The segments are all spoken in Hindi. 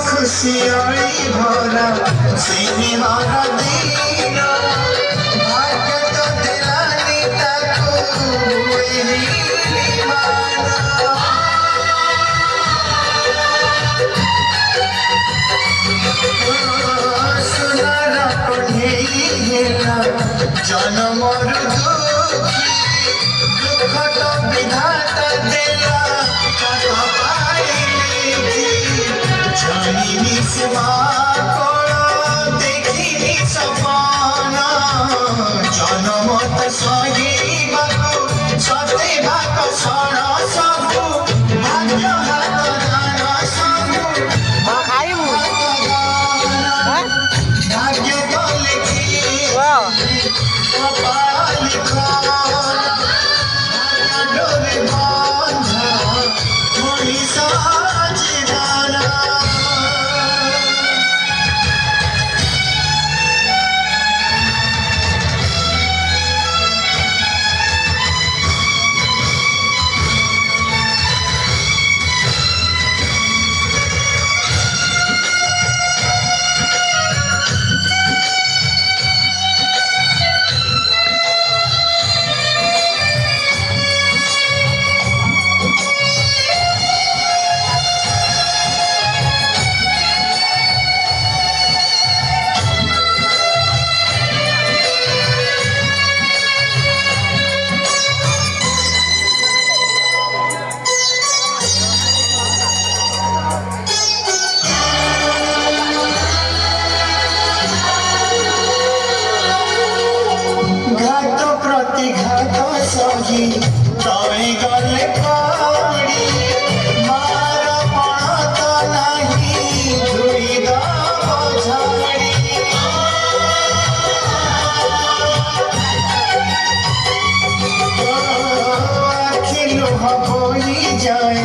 खुशियाई भरा सिनेमार दिन भाग्य तो दिलानी ताको सुनार कढ़ेई जन्मर दुखी दुख तो विधाता देला जानिनी से देखिनी सपना जन्म तो सहीबाकू सते भाग क्षण सबू भाग्य हाथ दान सबू भाग्य तो लिखी कपाल लिखा डोरे बांधा मनीषा जीवाना घात सही तले गले पड़ी मार पण तो नहीं धुई दब झाड़ी आखि लुह बोली जाए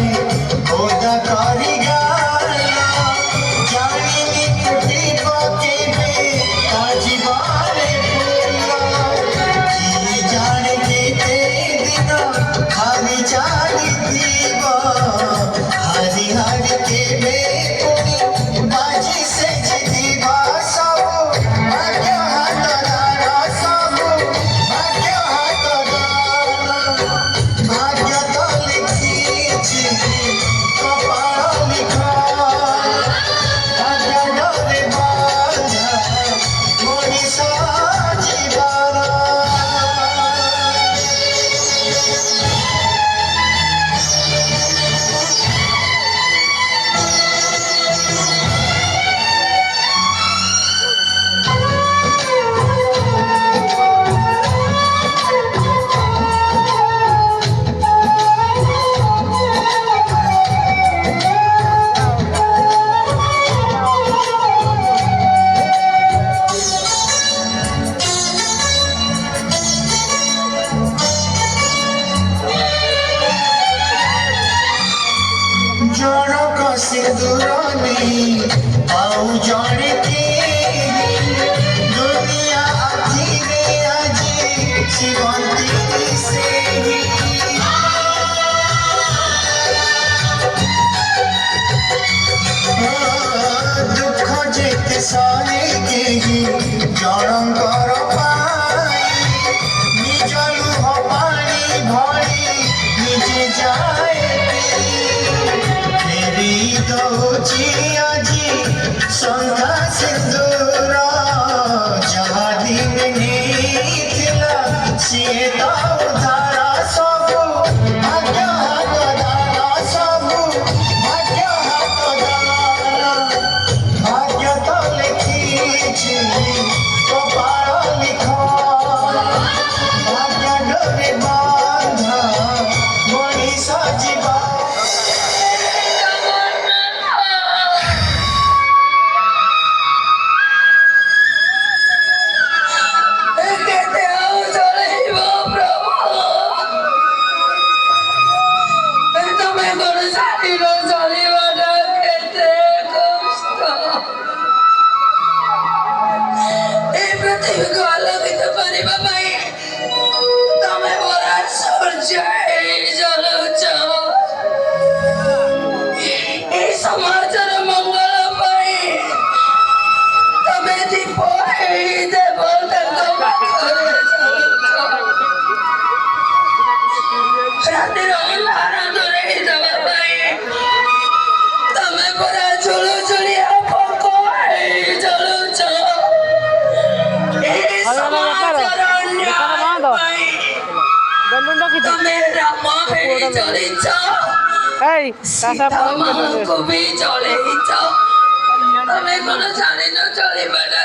ओदा करी गाला जानी टूटी पकेबे आज बारे हरी जानी दीवा हरी हरी के बेपुनी बाजी से जीवा सब भाग्य हाथ दाना सब भाग्य हाथ दाना भाग्य तो लिखी कपाल लिखा भाग्य डोरे बांधा मनीषा जीवाना जनक सिंदूर नहीं आउ जड़े दुनिया आखि रे आज शिवंती से दुख जेते सहे केही जनकर पाई निज लुह पानी भरी निजे जाए दौची आजी संधा सिंदूर ଭାର ଦୂରେଇ ଦେବା ପାଇଁ ତମେ ପୁରା ଚୁଳୁଚୁଳିଆ ପୋକ ହେଇ ଚଳୁଛ। ଏହି ସମାଜର ନ୍ୟାୟ ପାଇଁ ତମେ ରାମ ହେଇ ଚଳିଛ, ସୀତା ମାଙ୍କୁ ବି ଚଳେଇଛ। ତମେ କଣ ଜାଣିନ ଚଳିବାଟା